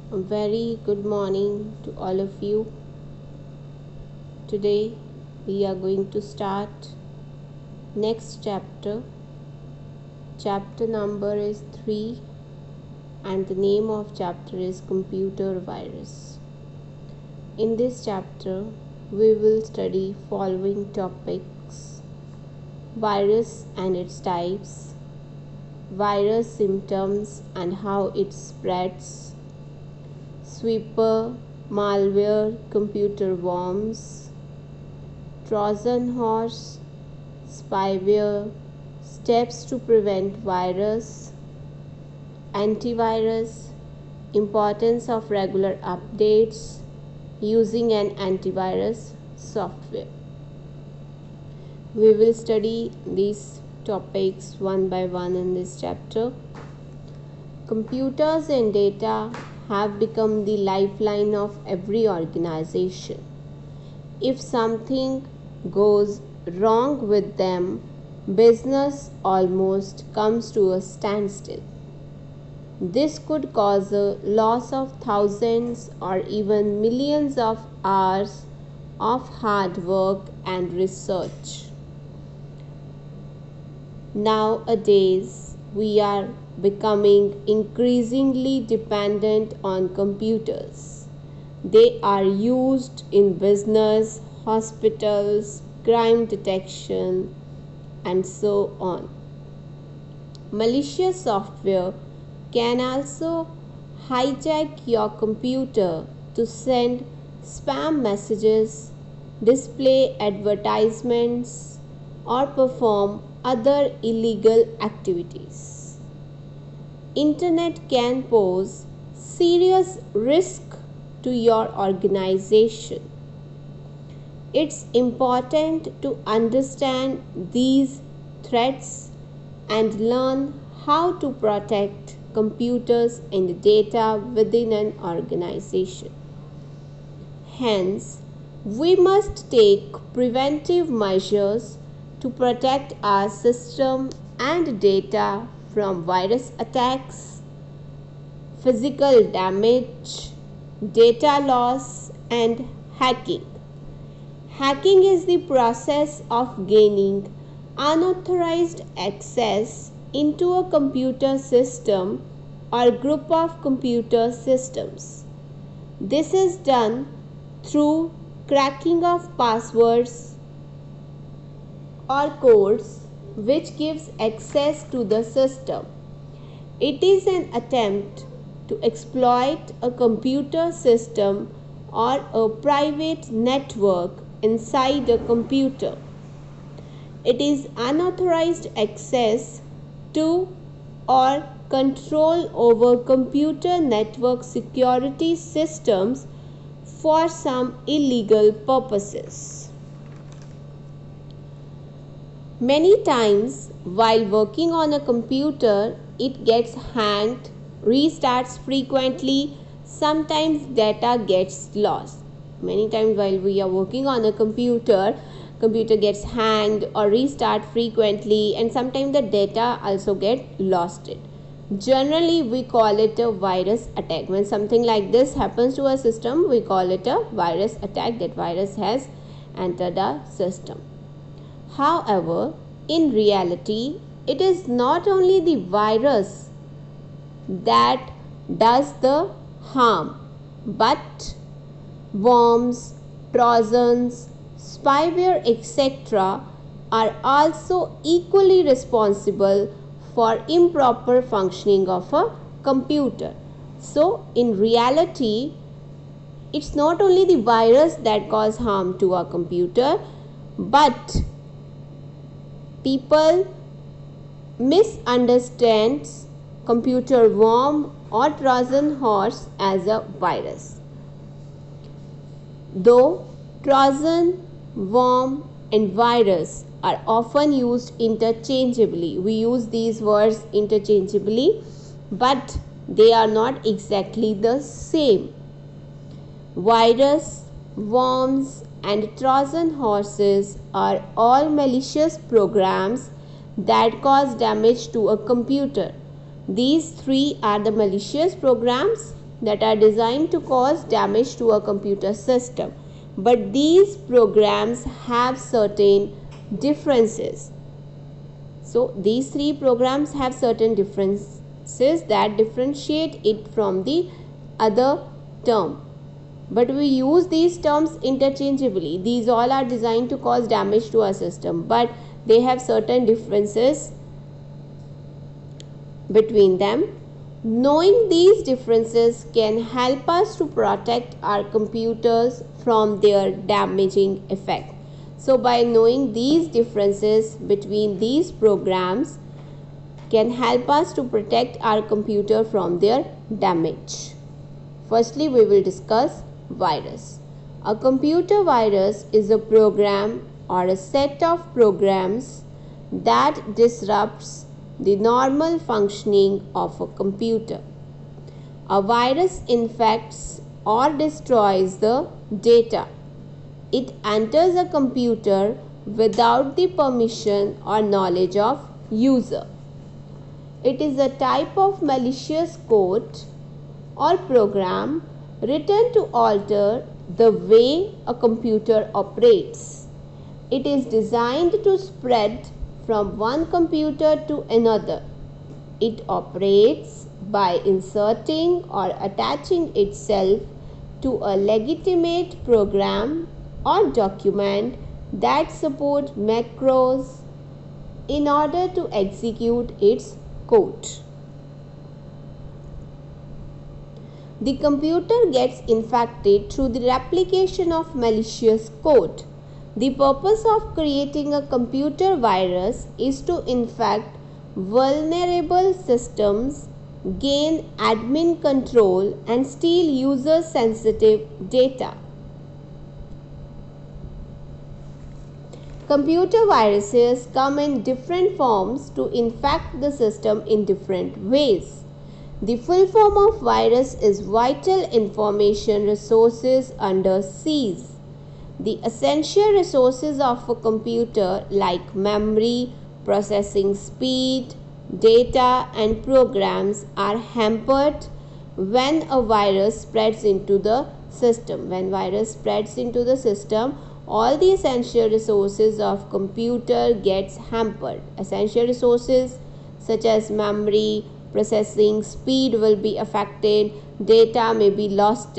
A very good morning to all of you. Today we are going to start next chapter. Chapter number is 3 and the name of chapter is Computer Virus. In this chapter we will study following topics: virus and its types, virus symptoms and how it spreads, sweeper, malware, computer worms, Trojan horse, spyware, steps to prevent virus, antivirus, importance of regular updates, using an antivirus software. We will study these topics one by one in this chapter. Computers and data have become the lifeline of every organization. If something goes wrong with them, business almost comes to a standstill. This could cause a loss of thousands or even millions of hours of hard work and research. Nowadays, we are becoming increasingly dependent on computers. They are used in business, hospitals, crime detection, and so on. Malicious software can also hijack your computer to send spam messages, display advertisements, or perform other illegal activities. Internet can pose serious risk to your organization. It's important to understand these threats and learn how to protect computers and data within an organization. Hence, we must take preventive measures to protect our system and data from virus attacks, physical damage, data loss, and hacking. Hacking is the process of gaining unauthorized access into a computer system or group of computer systems. This is done through cracking of passwords or codes which gives access to the system. It is an attempt to exploit a computer system or a private network inside a computer. It is unauthorized access to or control over computer network security systems for some illegal purposes. Many times while working on a computer, it gets hanged, restarts frequently, sometimes data gets lost. Many times while we are working on a computer gets hanged or restart frequently, and sometimes the data also get lost. Generally we call it a virus attack. When something like this happens to a system, we call it a virus attack. That virus has entered our system. However, in reality, it is not only the virus that does the harm, but worms, trojans, spyware, etc. are also equally responsible for improper functioning of a computer. So, in reality, it's not only the virus that cause harm to our computer, but people misunderstand computer worm or Trojan horse as a virus. Though Trojan, worm and virus are often used interchangeably, we use these words interchangeably, but they are not exactly the same. Virus, worms and Trojan horses are all malicious programs that cause damage to a computer. These three are the malicious programs that are designed to cause damage to a computer system. But these programs have certain differences. So these three programs have certain differences that differentiate it from the other term. But we use these terms interchangeably. These all are designed to cause damage to our system, but they have certain differences between them. Knowing these differences can help us to protect our computers from their damaging effect. So by knowing these differences between these programs can help us to protect our computer from their damage. Firstly, we will discuss virus. A computer virus is a program or a set of programs that disrupts the normal functioning of a computer. A virus infects or destroys the data. It enters a computer without the permission or knowledge of user. It is a type of malicious code or program written to alter the way a computer operates. It is designed to spread from one computer to another. It operates by inserting or attaching itself to a legitimate program or document that support macros in order to execute its code. The computer gets infected through the replication of malicious code. The purpose of creating a computer virus is to infect vulnerable systems, gain admin control, and steal user-sensitive data. Computer viruses come in different forms to infect the system in different ways. The full form of virus is Vital Information Resources under SIES. The essential resources of a computer like memory, processing speed, data and programs are hampered when a virus spreads into the system. When virus spreads into the system, all the essential resources of computer gets hampered. Essential resources such as memory, processing speed will be affected, data may be lost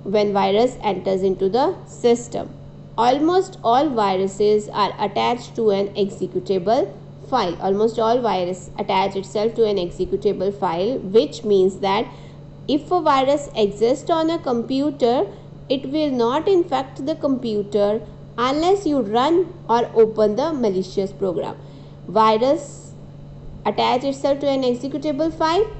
when virus enters into the system. Almost all viruses are attached to an executable file. Almost all virus attach itself to an executable file, which means that if a virus exists on a computer, it will not infect the computer unless you run or open the malicious program. Virus attach itself to an executable file.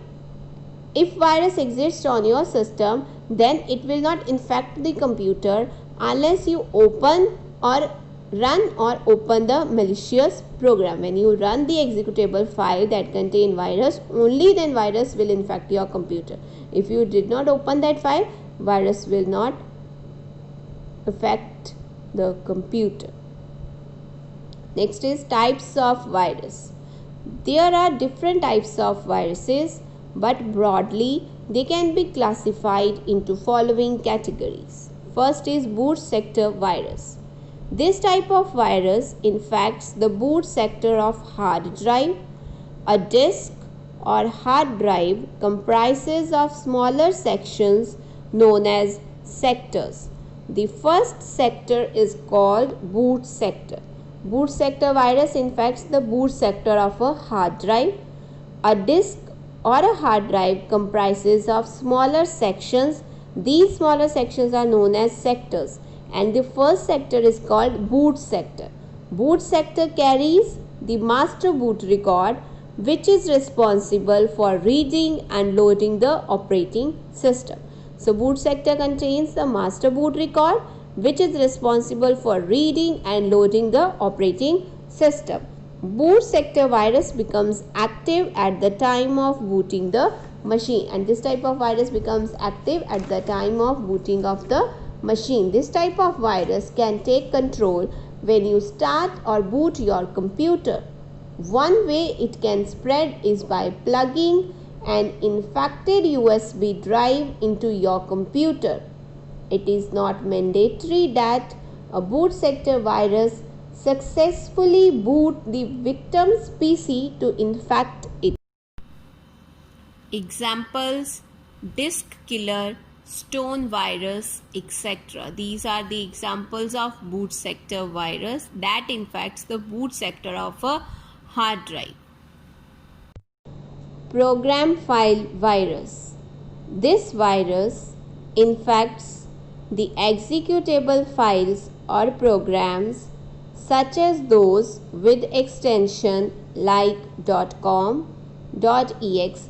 If virus exists on your system, then it will not infect the computer unless you open or run or open the malicious program. When you run the executable file that contain virus, only then virus will infect your computer. If you did not open that file, virus will not affect the computer. Next is types of virus. There are different types of viruses, but broadly they can be classified into following categories. First is boot sector virus. This type of virus infects the boot sector of hard drive. A disk or hard drive comprises of smaller sections known as sectors. The first sector is called boot sector. Boot sector virus infects the boot sector of a hard drive. A disk or a hard drive comprises of smaller sections. These smaller sections are known as sectors, and the first sector is called boot sector. Boot sector carries the master boot record, which is responsible for reading and loading the operating system. So boot sector contains the master boot record, which is responsible for reading and loading the operating system. Boot sector virus becomes active at the time of booting the machine, and this type of virus becomes active at the time of booting of the machine. This type of virus can take control when you start or boot your computer. One way it can spread is by plugging an infected USB drive into your computer. It is not mandatory that a boot sector virus successfully boot the victim's PC to infect it. Examples: disk killer, stone virus, etc. These are the examples of boot sector virus that infects the boot sector of a hard drive. Program file virus. This virus infects the executable files or programs such as those with extension like .com, .exe,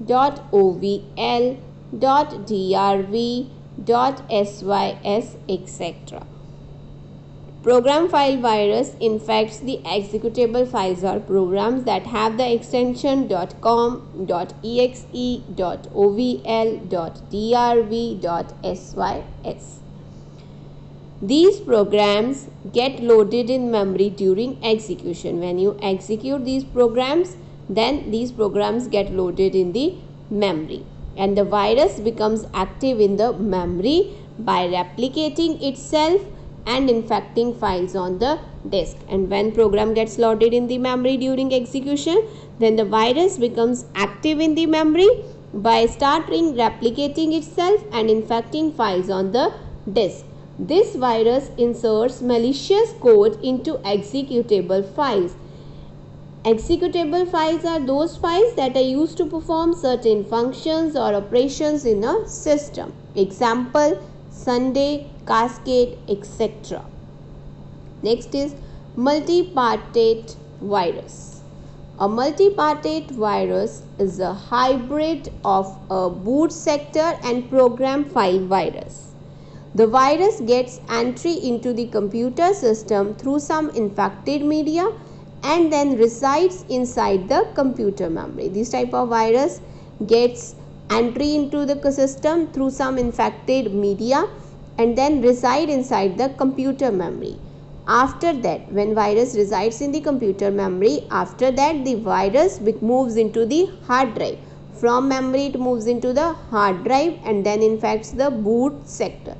.ovl, .drv, .sys, etc. Program file virus infects the executable files or programs that have the extension .com, .exe, .ovl, .drv, .sys. These programs get loaded in memory during execution. When you execute these programs, then these programs get loaded in the memory, and the virus becomes active in the memory by replicating itself and infecting files on the disk. And when program gets loaded in the memory during execution, then the virus becomes active in the memory by starting replicating itself and infecting files on the disk. This virus inserts malicious code into executable files. Executable files are those files that are used to perform certain functions or operations in a system. Example: Sunday, Cascade, etc. Next is multipartite virus. A multipartite virus is a hybrid of a boot sector and program file virus. The virus gets entry into the computer system through some infected media and then resides inside the computer memory. This type of virus gets entry into the system through some infected media and then reside inside the computer memory. After that, when virus resides in the computer memory, after that the virus moves into the hard drive. From memory it moves into the hard drive and then infects the boot sector.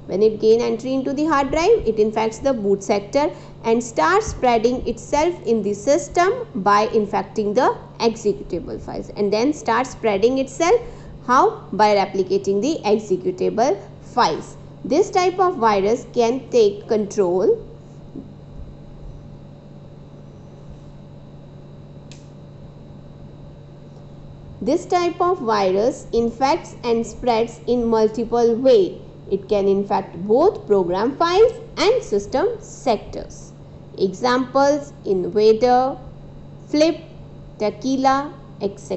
When it gains entry into the hard drive, it infects the boot sector and starts spreading itself in the system by infecting the executable files, and then starts spreading itself how? By replicating the executable files. This type of virus can take control This type of virus infects and spreads in multiple ways. It can infect both program files and system sectors. Examples: Invader, Flip, Tequila, etc.